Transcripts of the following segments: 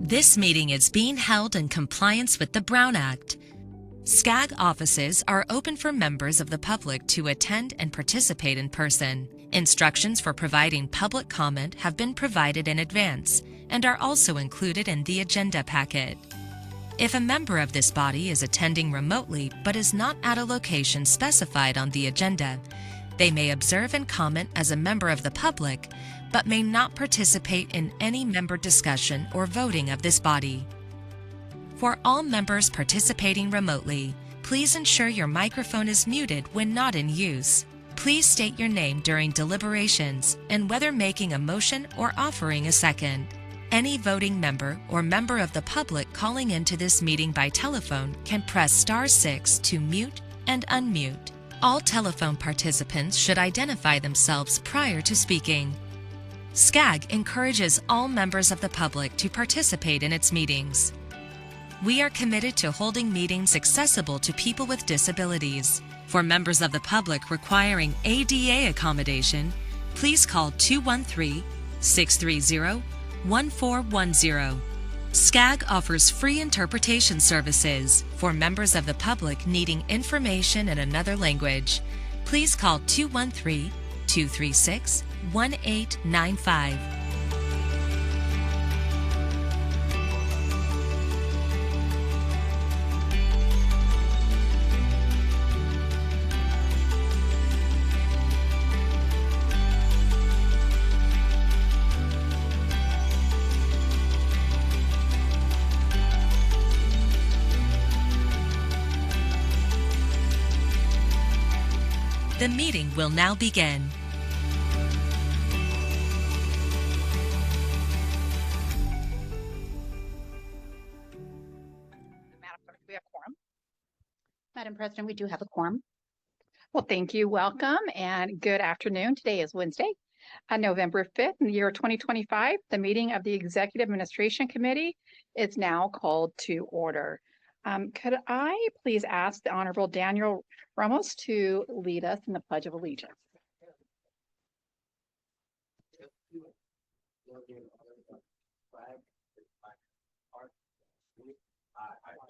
This meeting is being held in compliance with the Brown Act. SCAG offices are open for members of the public to attend and participate in person. Instructions for providing public comment have been provided in advance and are also included in the agenda packet. If a member of this body is attending remotely but is not at a location specified on the agenda, they may observe and comment as a member of the public, but may not participate in any member discussion or voting of this body. For all members participating remotely, please ensure your microphone is muted when not in use. Please state your name during deliberations and whether making a motion or offering a second. Any voting member or member of the public calling into this meeting by telephone can press *6 to mute and unmute. All telephone participants should identify themselves prior to speaking. SCAG encourages all members of the public to participate in its meetings. We are committed to holding meetings accessible to people with disabilities. For members of the public requiring ADA accommodation, please call 213-630-1410. SCAG offers free interpretation services for members of the public needing information in another language. Please call 213-236-1895. The meeting will now begin. Madam President, we do have a quorum. Well, thank you. Welcome and good afternoon. Today is Wednesday, November 5th in the year 2025. The meeting of the Executive Administration Committee is now called to order. Could I please ask the Honorable Daniel Ramos to lead us in the Pledge of Allegiance?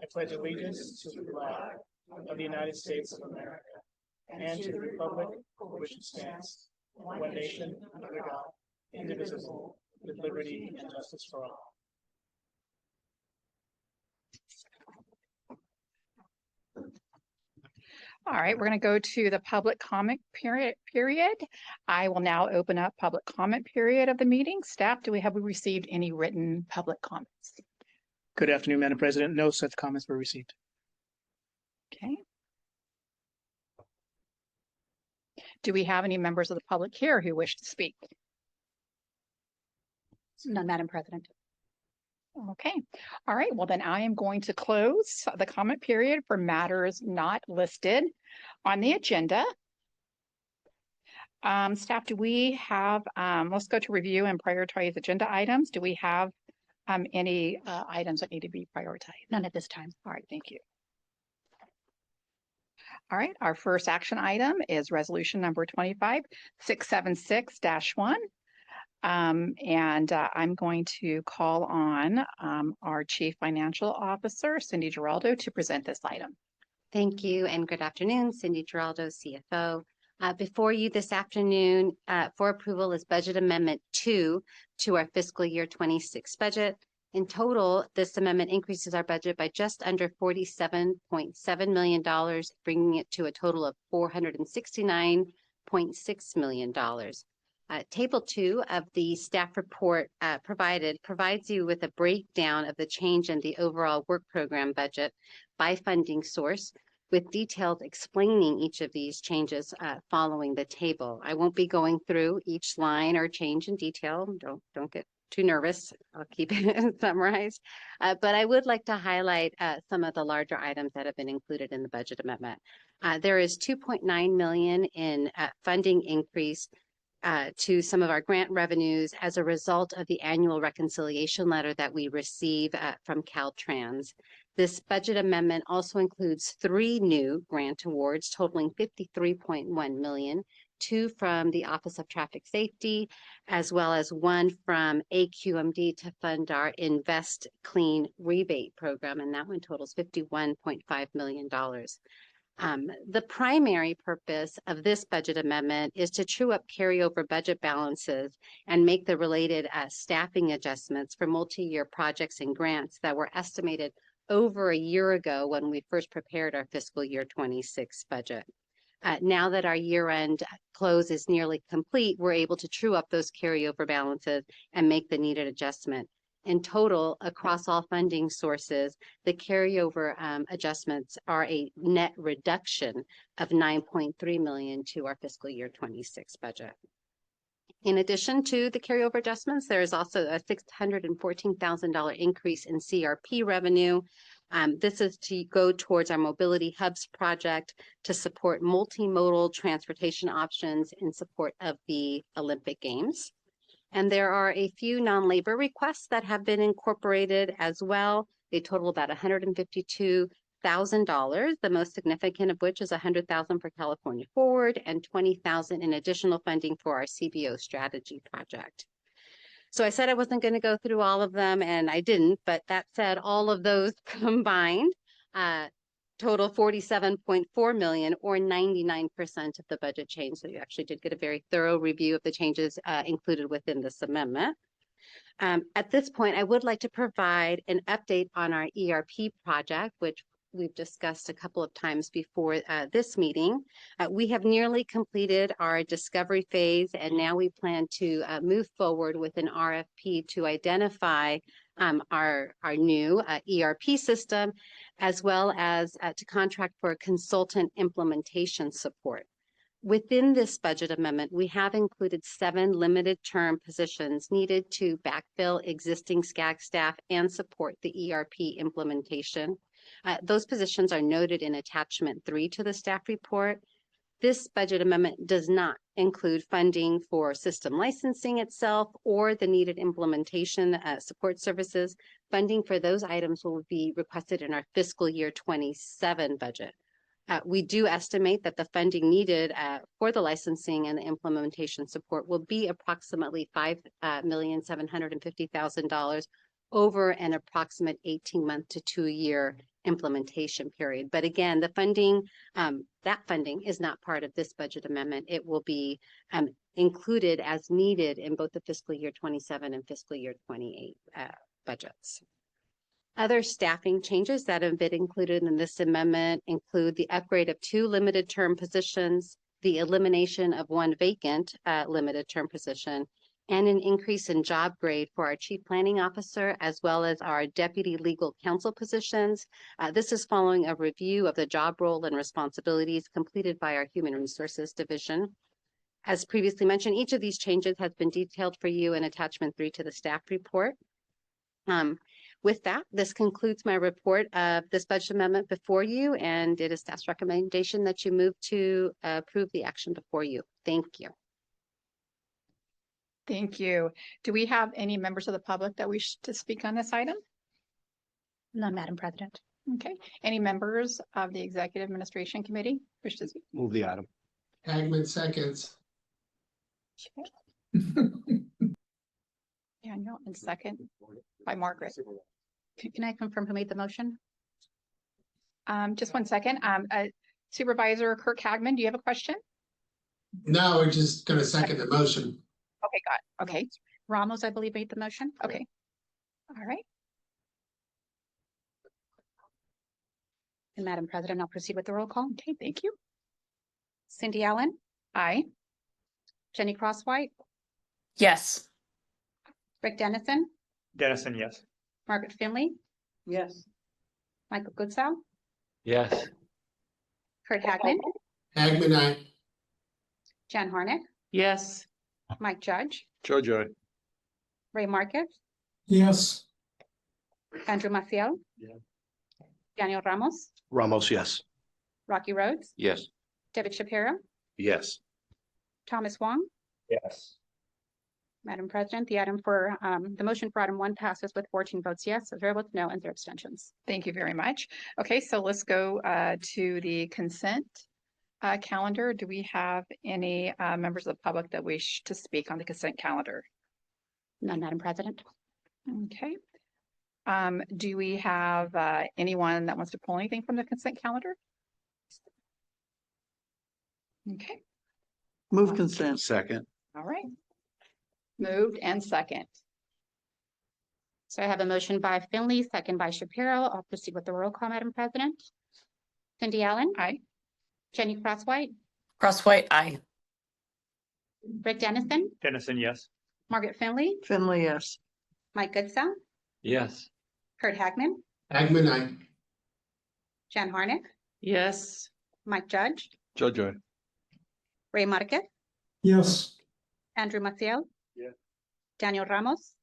I pledge allegiance to the flag of the United States of America and to the republic for which it stands, one nation under God, indivisible, with liberty and justice for all. All right, we're going to go to the public comment period. I will now open up public comment period of the meeting. Staff, have we received any written public comments? Good afternoon, Madam President. No such comments were received. Okay. Do we have any members of the public here who wish to speak? None, Madam President. Okay. All right. Well, then I am going to close the comment period for matters not listed on the agenda. Staff, do we have, let's go to review and prioritize agenda items. Do we have any items that need to be prioritized? None at this time. All right. Thank you. All right. Our first action item is resolution number 25676-1. I'm going to call on our Chief Financial Officer, Cindy Giraldo, to present this item. Thank you and good afternoon. Cindy Giraldo, CFO. Before you this afternoon for approval is Budget Amendment 2 to our fiscal year 26 budget. In total, this amendment increases our budget by just under $47.7 million, bringing it to a total of $469.6 million. Table 2 of the staff report provides you with a breakdown of the change in the overall work program budget by funding source, with details explaining each of these changes following the table. I won't be going through each line or change in detail. Don't get too nervous. I'll keep it summarized. But I would like to highlight some of the larger items that have been included in the budget amendment. There is $2.9 million in funding increase to some of our grant revenues as a result of the annual reconciliation letter that we receive from Caltrans. This budget amendment also includes 3 new grant awards totaling $53.1 million 2 from the Office of Traffic Safety, as well as 1 from AQMD to fund our Invest Clean rebate program, and that one totals $51.5 million. The primary purpose of this budget amendment is to true up carryover budget balances and make the related staffing adjustments for multi-year projects and grants that were estimated over a year ago when we first prepared our fiscal year 26 budget. Now that our year-end close is nearly complete, we're able to true up those carryover balances and make the needed adjustment. In total, across all funding sources, the carryover adjustments are a net reduction of $9.3 million to our fiscal year 26 budget. In addition to the carryover adjustments, there is also a $614,000 increase in CRP revenue. This is to go towards our Mobility Hubs project to support multimodal transportation options in support of the Olympic Games. And there are a few non-labor requests that have been incorporated as well. They total about $152,000, the most significant of which is $100,000 for California Forward and $20,000 in additional funding for our CBO strategy project. So I said I wasn't going to go through all of them, and I didn't, but that said, all of those combined total $47.4 million, or 99% of the budget change. So you actually did get a very thorough review of the changes included within this amendment. At this point, I would like to provide an update on our ERP project, which we've discussed a couple of times before this meeting. We have nearly completed our discovery phase, and now we plan to move forward with an RFP to identify our new ERP system, as well as to contract for consultant implementation support. Within this budget amendment, we have included 7 limited term positions needed to backfill existing SCAG staff and support the ERP implementation. Those positions are noted in attachment 3 to the staff report. This budget amendment does not include funding for system licensing itself or the needed implementation support services. Funding for those items will be requested in our fiscal year 27 budget. We do estimate that the funding needed for the licensing and the implementation support will be approximately $5,750,000 over an approximate 18-month to 2-year implementation period. But again, the funding, that funding is not part of this budget amendment. It will be included as needed in both the fiscal year 27 and fiscal year 28 budgets. Other staffing changes that have been included in this amendment include the upgrade of 2 limited term positions, the elimination of 1 vacant limited term position, and an increase in job grade for our Chief Planning Officer, as well as our Deputy Legal Counsel positions. This is following a review of the job role and responsibilities completed by our Human Resources Division. As previously mentioned, each of these changes has been detailed for you in attachment 3 to the staff report. With that, this concludes my report of this budget amendment before you, and it is staff's recommendation that you move to approve the action before you. Thank you. Thank you. Do we have any members of the public that wish to speak on this item? None, Madam President. Okay. Any members of the Executive Administration Committee wish to speak? Move the item. Hagman seconds. Daniel, and second by Margaret. Can I confirm who made the motion? Just one second. Supervisor Kirk Hagman, do you have a question? No, we're just gonna second the motion. Okay, got it. Okay, Ramos, I believe, made the motion. okay. All right. And Madam President, I'll proceed with the roll call. Okay, thank you. Cindy Allen, Aye. Jenny Crosswhite, Yes. Rick Dennison, Dennison, yes. Margaret Finley, Yes. Michael Goodsell, Yes. Kurt Hagman, Hagman, aye. Jan Harnick, Yes. Mike Judge, Joe. Ray Marquez, Yes. Andrew Maciel, Yeah. Daniel Ramos, Ramos, yes. Rocky Rhodes, Yes. David Shapiro, Yes. Thomas Wong. Yes. Madam President, the item for the motion for item 1 passes with 14 votes yes, 0 votes no, and 0 abstentions. Thank you very much. Okay, so let's go to the consent calendar. Do we have any members of the public that wish to speak on the consent calendar? None, Madam President. Okay. Do we have anyone that wants to pull anything from the consent calendar? Okay, Move consent. Second. all right. Moved and second. So I have a motion by Finley, second by Shapiro. I'll proceed with the roll call, Madam President. Cindy Allen, Aye. Jenny Crosswhite, Crosswhite, aye. Rick Dennison, Dennison, yes. Margaret Finley, Finley, yes. Mike Goodsow, Yes. Kurt Hagman, Agman, aye. Jan Harnick, Yes. Mike Judge, Judge. Ray Marquez, Yes. Andrew Maciel. Yeah. Daniel Ramos,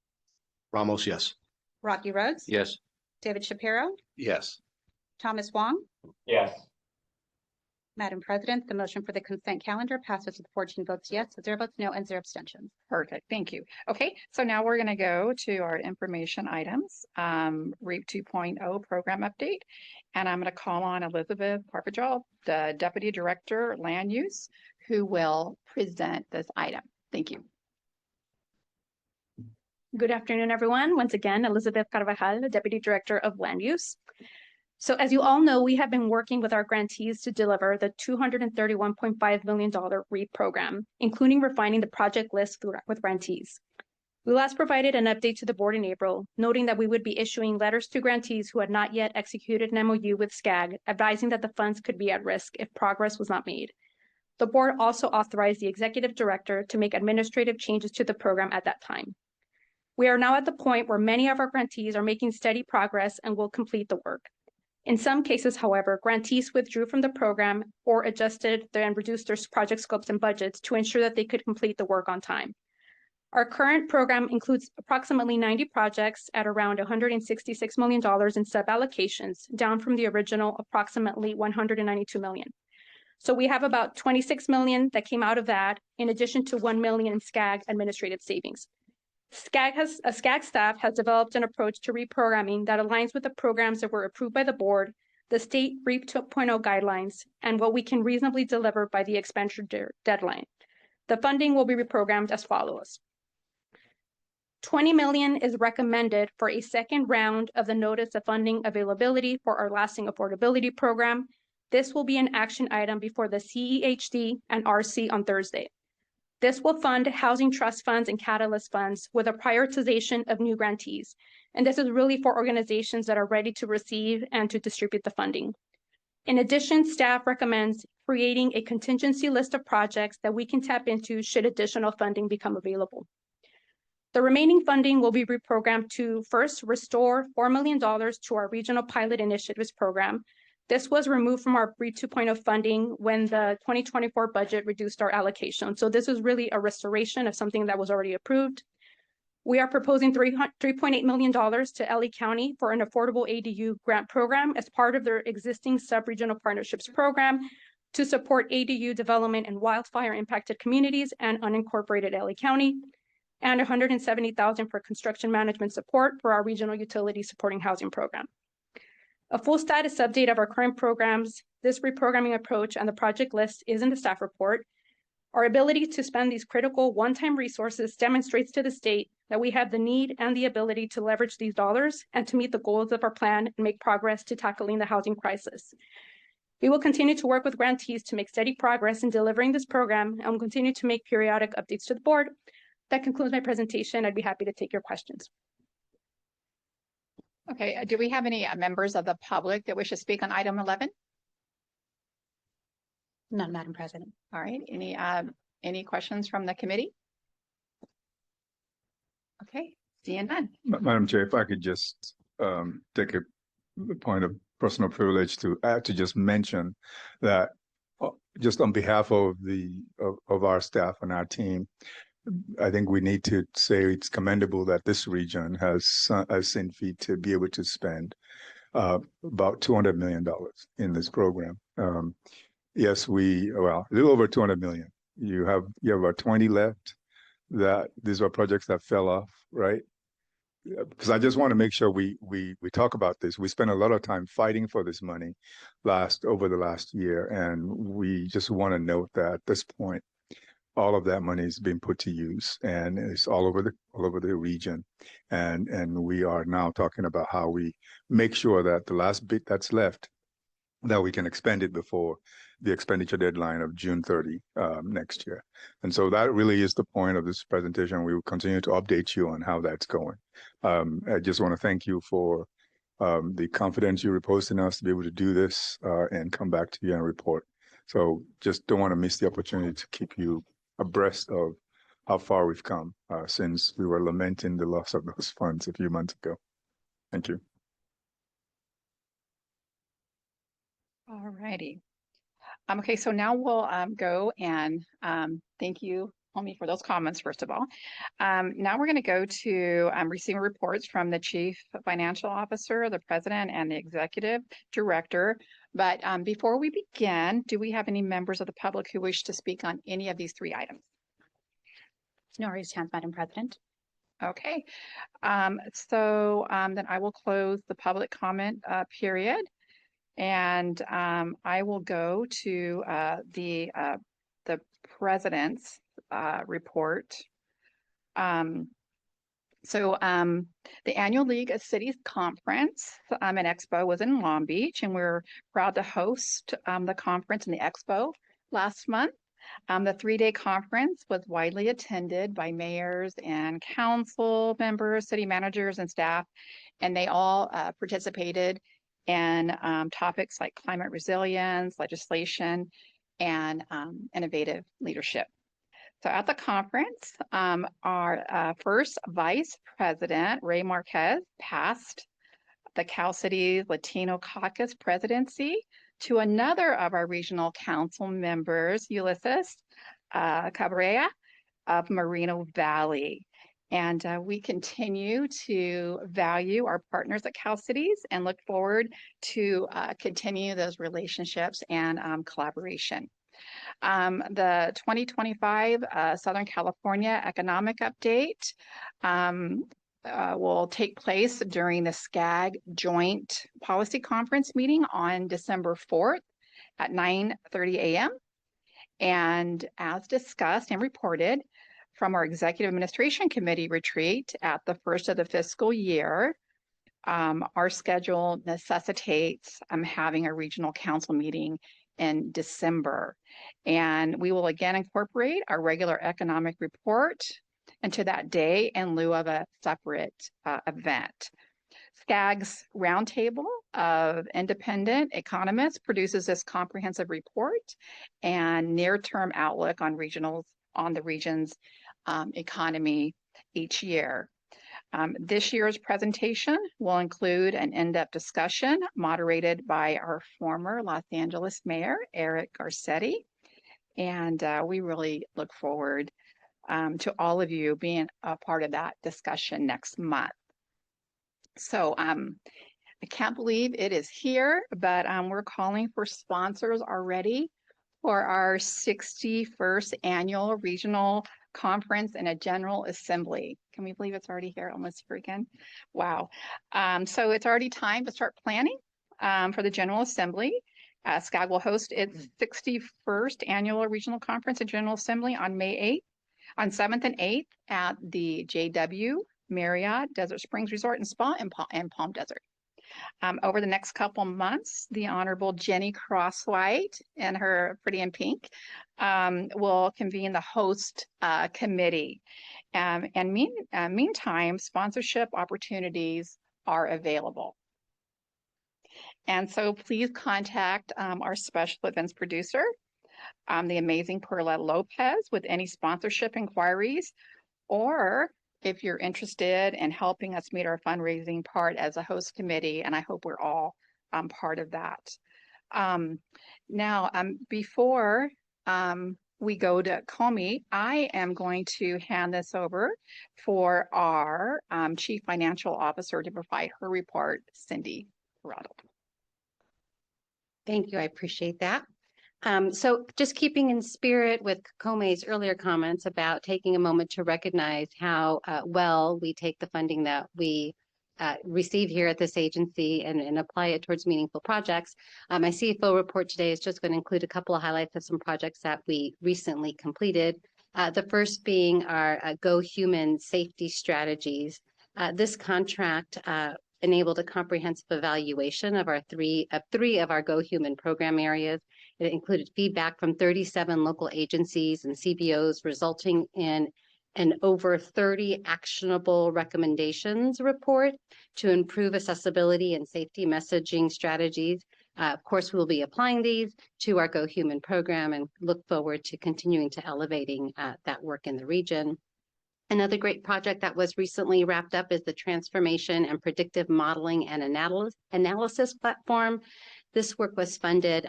Ramos, yes. Rocky Rhodes, Yes. David Shapiro, Yes. Thomas Wong. Yes. Madam President, the motion for the consent calendar passes with 14 votes yes, 0 votes no, and 0 abstentions. Perfect, thank you. Okay, so now we're gonna go to our information items, REAP 2.0 program update. And I'm gonna call on Elizabeth Parpajal, the Deputy Director, Land Use, who will present this item. Thank you. Good afternoon, everyone. Once again, Elizabeth Carvajal, the Deputy Director of Land Use. So as you all know, we have been working with our grantees to deliver the $231.5 million REAP program, including refining the project list with grantees. We last provided an update to the board in April, noting that we would be issuing letters to grantees who had not yet executed an MOU with SCAG, advising that the funds could be at risk if progress was not made. The board also authorized the executive director to make administrative changes to the program at that time. We are now at the point where many of our grantees are making steady progress and will complete the work. In some cases, however, grantees withdrew from the program or adjusted and reduced their project scopes and budgets to ensure that they could complete the work on time. Our current program includes approximately 90 projects at around $166 million in sub-allocations, down from the original approximately $192 million. So we have about $26 million that came out of that, in addition to $1 million in SCAG administrative savings. SCAG staff has developed an approach to reprogramming that aligns with the programs that were approved by the board, the state REAP 2.0 guidelines, and what we can reasonably deliver by the expenditure deadline. The funding will be reprogrammed as follows. $20 million is recommended for a second round of the Notice of Funding Availability for our Lasting Affordability Program. This will be an action item before the CEHD and RC on Thursday. This will fund housing trust funds and catalyst funds with a prioritization of new grantees. And this is really for organizations that are ready to receive and to distribute the funding. In addition, staff recommends creating a contingency list of projects that we can tap into should additional funding become available. The remaining funding will be reprogrammed to first restore $4 million to our Regional Pilot Initiatives program. This was removed from our REAP 2.0 funding when the 2024 budget reduced our allocation. So this is really a restoration of something that was already approved. We are proposing $3.8 million to LA County for an affordable ADU grant program as part of their existing sub-regional partnerships program to support ADU development in wildfire impacted communities and unincorporated LA County, and $170,000 for construction management support for our regional utility supporting housing program. A full status update of our current programs, this reprogramming approach, and the project list is in the staff report. Our ability to spend these critical one-time resources demonstrates to the state that we have the need and the ability to leverage these dollars and to meet the goals of our plan and make progress to tackling the housing crisis. We will continue to work with grantees to make steady progress in delivering this program and will continue to make periodic updates to the board. That concludes my presentation. I'd be happy to take your questions. Okay, do we have any members of the public that wish to speak on item 11? None, Madam President. All right, any questions from the committee? Okay, seeing none. Madam Chair, if I could just take a point of personal privilege to just mention that just on behalf of of our staff and our team, I think we need to say it's commendable that this region has seen fit to be able to spend about $200 million in this program. Yes, a little over 200 million. You have about 20 left. That these are projects that fell off, right? because I just want to make sure we talk about this. We spent a lot of time fighting for this money over the last year, and we just want to note that at this point, all of that money is being put to use, and it's all over the region, and we are now talking about how we make sure that the last bit that's left, that we can expend it before the expenditure deadline of June 30 next year. And so that really is the point of this presentation. We will continue to update you on how that's going. I just want to thank you for the confidence you reposed in us to be able to do this and come back to you and report. So just don't want to miss the opportunity to keep you abreast of how far we've come since we were lamenting the loss of those funds a few months ago. Thank you. All righty. Okay, so now we'll go and thank you, Homie, for those comments, first of all. Now we're going to go to receiving reports from the Chief Financial Officer, the President, and the Executive Director. But before we begin, do we have any members of the public who wish to speak on any of these three items? No raised hands, Madam President. Okay, so then I will close the public comment period. And I will go to the President's report. So the Annual League of Cities Conference and Expo was in Long Beach, and we're proud to host the conference and the expo last month. The 3-day conference was widely attended by mayors and council members, city managers, and staff, and they all participated in topics like climate resilience, legislation, and innovative leadership. So at the conference, our first Vice President, Ray Marquez, passed the Cal Cities Latino Caucus presidency to another of our regional council members, Ulysses Cabrera of Moreno Valley. And we continue to value our partners at Cal Cities and look forward to continue those relationships and collaboration. The 2025 Southern California Economic Update will take place during the SCAG Joint Policy Conference meeting on December 4th at 9:30 a.m. And as discussed and reported from our Executive Administration Committee retreat at the first of the fiscal year, our schedule necessitates having a regional council meeting in December. And we will again incorporate our regular economic report into that day in lieu of a separate event. SCAG's roundtable of independent economists produces this comprehensive report and near-term outlook on the region's economy each year. This year's presentation will include an in-depth discussion moderated by our former Los Angeles Mayor, Eric Garcetti. And we really look forward to all of you being a part of that discussion next month. So I can't believe it is here, but we're calling for sponsors already for our 61st annual regional conference and a general assembly. Can we believe it's already here, almost here again? Wow. So it's already time to start planning for the General Assembly. SCAG will host its 61st annual regional conference and General Assembly on May 8th, on 7th and 8th at the JW Marriott Desert Springs Resort and Spa in Palm Desert. Over the next couple months, the Honorable Jenny Crosswhite and her Pretty in Pink will convene the host committee. Meantime, sponsorship opportunities are available. And so please contact our special events producer, the amazing Perla Lopez, with any sponsorship inquiries, or if you're interested in helping us meet our fundraising part as a host committee, and I hope we're all part of that. Now, before we go to Comey, I am going to hand this over for our Chief Financial Officer to provide her report, Cindy Corrado. Thank you. I appreciate that. So just keeping in spirit with Kome's earlier comments about taking a moment to recognize how well we take the funding that we receive here at this agency and apply it towards meaningful projects. My CFO report today is just going to include a couple of highlights of some projects that we recently completed. The first being our Go Human safety strategies. This contract enabled a comprehensive evaluation of three of our Go Human program areas. It included feedback from 37 local agencies and CBOs, resulting in an over 30 actionable recommendations report to improve accessibility and safety messaging strategies. Of course, we'll be applying these to our Go Human program and look forward to continuing to elevating that work in the region. Another great project that was recently wrapped up is the Transformation and Predictive Modeling and Analysis Platform. This work was funded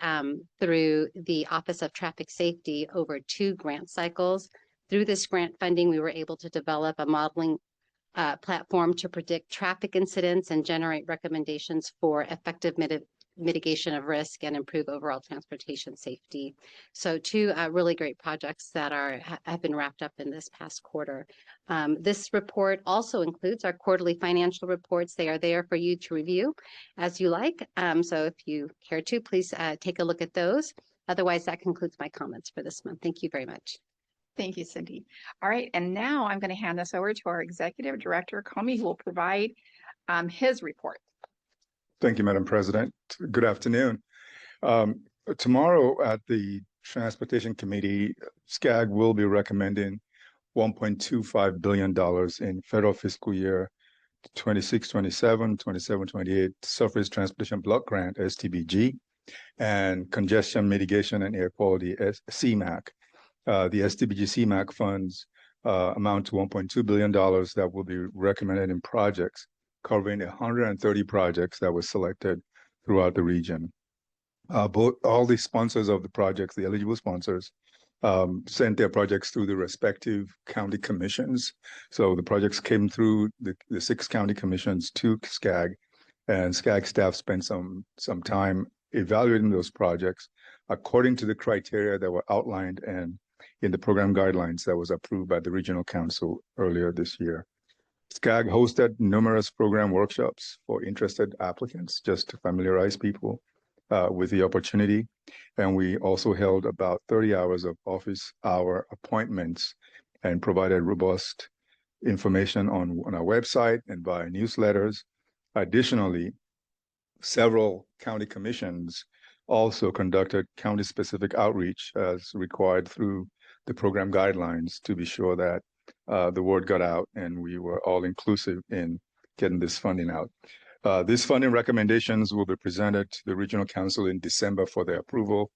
through the Office of Traffic Safety over 2 grant cycles. Through this grant funding, we were able to develop a modeling platform to predict traffic incidents and generate recommendations for effective mitigation of risk and improve overall transportation safety. So 2 really great projects that have been wrapped up in this past quarter. This report also includes our quarterly financial reports. They are there for you to review as you like. So if you care to, please take a look at those. Otherwise, that concludes my comments for this month. Thank you very much. Thank you, Cindy. All right, and now I'm going to hand this over to our Executive Director, Comey, who will provide his report. Thank you, Madam President. Good afternoon. Tomorrow at the Transportation Committee, SCAG will be recommending $1.25 billion in federal fiscal year 26-27, 27-28 Surface Transportation Block Grant, STBG, and Congestion Mitigation and Air Quality, CMAQ. The STBG CMAQ funds amount to $1.2 billion that will be recommended in projects covering 130 projects that were selected throughout the region. All the sponsors of the projects, the eligible sponsors, sent their projects through the respective county commissions. So the projects came through the 6 county commissions to SCAG, and SCAG staff spent some time evaluating those projects according to the criteria that were outlined and in the program guidelines that was approved by the Regional Council earlier this year. SCAG hosted numerous program workshops for interested applicants just to familiarize people with the opportunity. And we also held about 30 hours of office hour appointments and provided robust information on our website and via newsletters. Additionally, several county commissions also conducted county-specific outreach as required through the program guidelines to be sure that the word got out and we were all inclusive in getting this funding out. These funding recommendations will be presented to the Regional Council in December for their approval.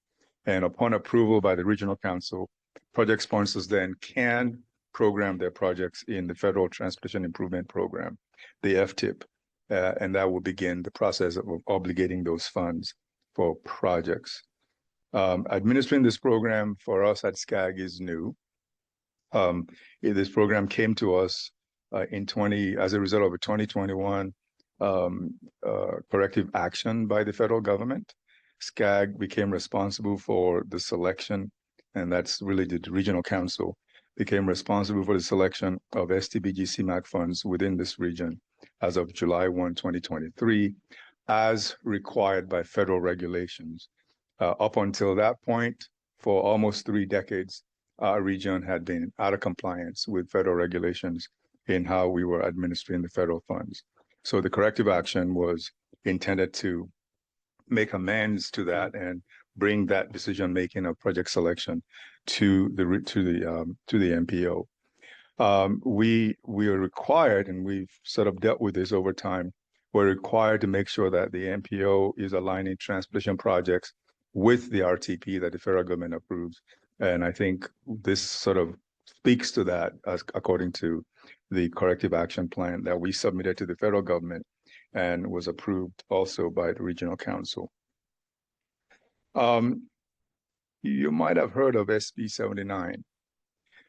And upon approval by the Regional Council, project sponsors then can program their projects in the Federal Transportation Improvement Program, the FTIP, and that will begin the process of obligating those funds for projects. Administering this program for us at SCAG is new. This program came to us as a result of a 2021 corrective action by the federal government. SCAG became responsible for the selection, and that's really the Regional Council became responsible for the selection of STBG CMAQ funds within this region as of July 1, 2023, as required by federal regulations. Up until that point, for almost 3 decades, our region had been out of compliance with federal regulations in how we were administering the federal funds. So the corrective action was intended to make amends to that and bring that decision-making of project selection to the MPO. We are required, and we've sort of dealt with this over time, we're required to make sure that the MPO is aligning transportation projects with the RTP that the federal government approves. And I think this sort of speaks to that as according to the corrective action plan that we submitted to the federal government and was approved also by the Regional Council. You might have heard of SB 79.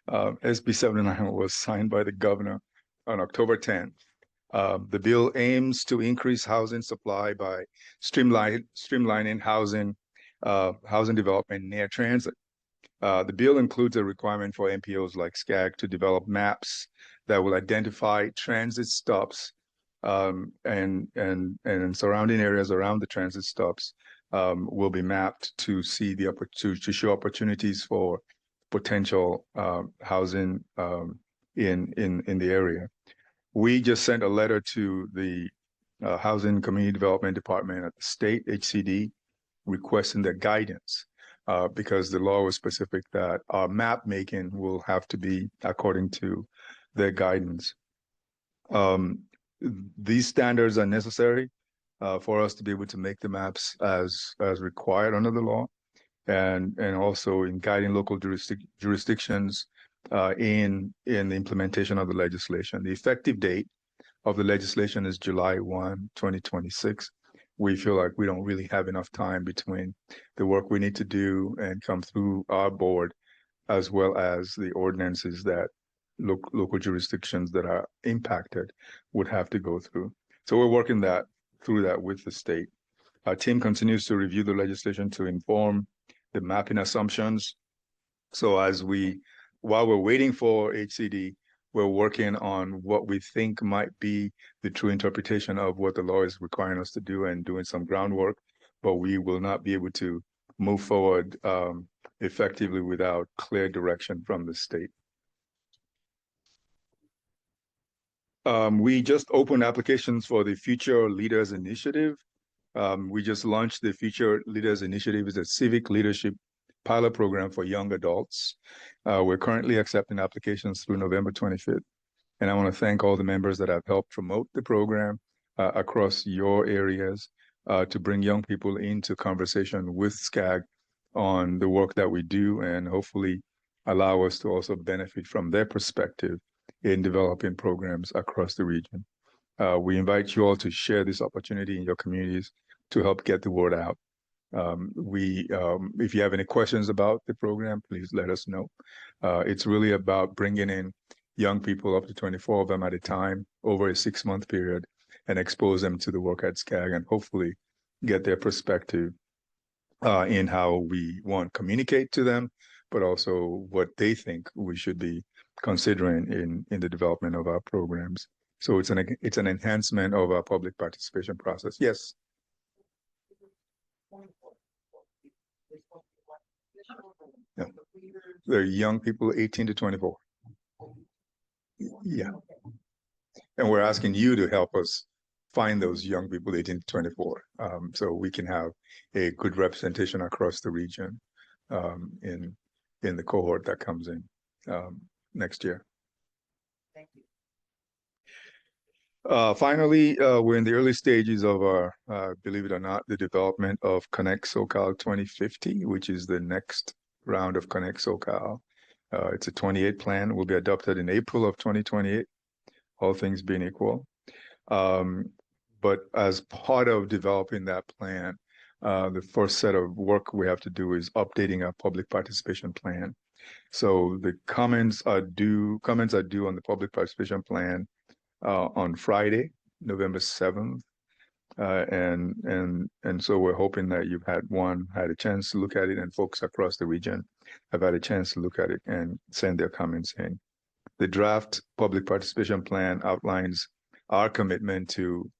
SB 79 was signed by the governor on October 10th. The bill aims to increase housing supply by streamlining housing housing development near transit. The bill includes a requirement for MPOs like SCAG to develop maps that will identify transit stops and surrounding areas around the transit stops will be mapped to see to show opportunities for potential housing in the area. We just sent a letter to the Housing Community Development Department at the state HCD requesting their guidance because the law was specific that our map making will have to be according to their guidance. These standards are necessary for us to be able to make the maps as required under the law, and also in guiding local jurisdictions in the implementation of the legislation. The effective date of the legislation is July 1, 2026. We feel like we don't really have enough time between the work we need to do and come through our board, as well as the ordinances that local jurisdictions that are impacted would have to go through. So we're working through that with the state. Our team continues to review the legislation to inform the mapping assumptions. So while we're waiting for HCD, we're working on what we think might be the true interpretation of what the law is requiring us to do and doing some groundwork, but we will not be able to move forward effectively without clear direction from the state. We just opened applications for the Future Leaders Initiative. We just launched the Future Leaders Initiative. It's a civic leadership pilot program for young adults. We're currently accepting applications through November 25th. And I want to thank all the members that have helped promote the program across your areas to bring young people into conversation with SCAG on the work that we do, and hopefully allow us to also benefit from their perspective in developing programs across the region. We invite you all to share this opportunity in your communities to help get the word out. If you have any questions about the program, please let us know. It's really about bringing in young people, up to 24 of them at a time, over a 6-month period, and expose them to the work at SCAG and hopefully get their perspective in how we want to communicate to them, but also what they think we should be considering in the development of our programs. So it's an enhancement of our public participation process. Yes. Yeah. They're young people 18 to 24. Yeah. And we're asking you to help us find those young people 18 to 24 so we can have a good representation across the region in the cohort that comes in next year. Thank you. Finally, we're in the early stages of our, believe it or not, the development of Connect SoCal 2050, which is the next round of Connect SoCal. It's a 28 plan, will be adopted in April of 2028, all things being equal. But as part of developing that plan, the first set of work we have to do is updating our public participation plan. So the comments are due on the public participation plan on Friday, November 7th. And so we're hoping that you've had a chance to look at it, and folks across the region have had a chance to look at it and send their comments in. The draft public participation plan outlines our commitment to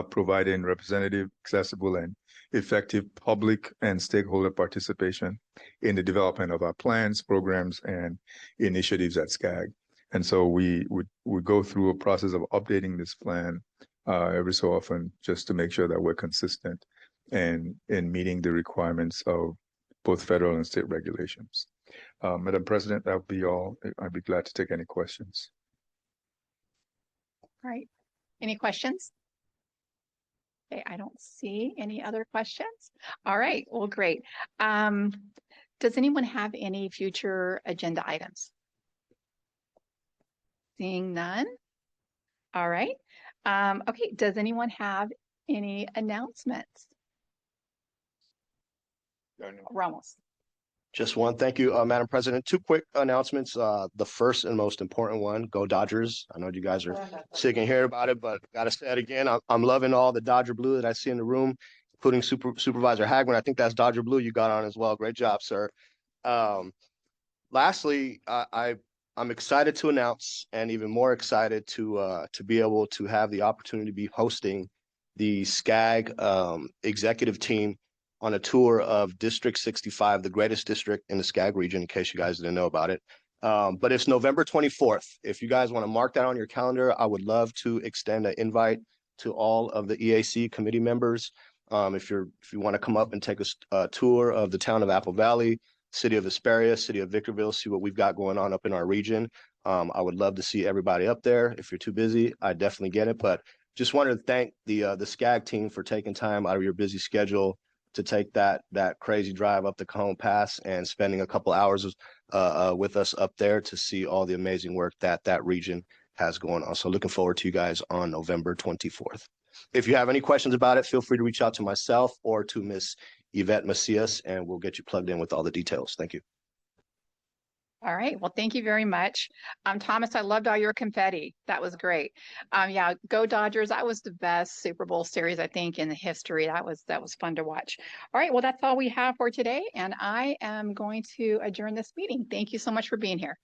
providing representative, accessible, and effective public and stakeholder participation in the development of our plans, programs, and initiatives at SCAG. And so we go through a process of updating this plan every so often, just to make sure that we're consistent and in meeting the requirements of both federal and state regulations. Madam President, that would be all. I'd be glad to take any questions. All right. Any questions? Okay, I don't see any other questions. All right, well, great. Does anyone have any future agenda items? Seeing none. All right. Okay, does anyone have any announcements? Ramos. Just one. Thank you, Madam President. 2 quick announcements. The first and most important one, go Dodgers. I know you guys are sick and hear about it, but gotta say it again. I'm loving all the Dodger blue that I see in the room. including Supervisor Hagman. I think that's Dodger Blue you got on as well. Great job, sir. Lastly, I'm excited to announce, and even more excited to be able to have the opportunity to be hosting the SCAG executive team on a tour of District 65, the greatest district in the SCAG region, in case you guys didn't know about it. But it's November 24th. If you guys want to mark that on your calendar, I would love to extend an invite to all of the EAC committee members. If you want to come up and take a tour of the town of Apple Valley, city of Hesperia, city of Victorville, see what we've got going on up in our region. I would love to see everybody up there. If you're too busy, I definitely get it. But just wanted to thank the SCAG team for taking time out of your busy schedule to take that crazy drive up the Cajon Pass and spending a couple hours with us up there to see all the amazing work that region has going on. So looking forward to you guys on November 24th. If you have any questions about it, feel free to reach out to myself or to Miss Yvette Macias, and we'll get you plugged in with all the details. Thank you. All right. Well, thank you very much. Thomas, I loved all your confetti. That was great. Yeah, go Dodgers. That was the best Super Bowl series, I think, in the history. That was fun to watch. All right. Well, that's all we have for today. And I am going to adjourn this meeting. Thank you so much for being here.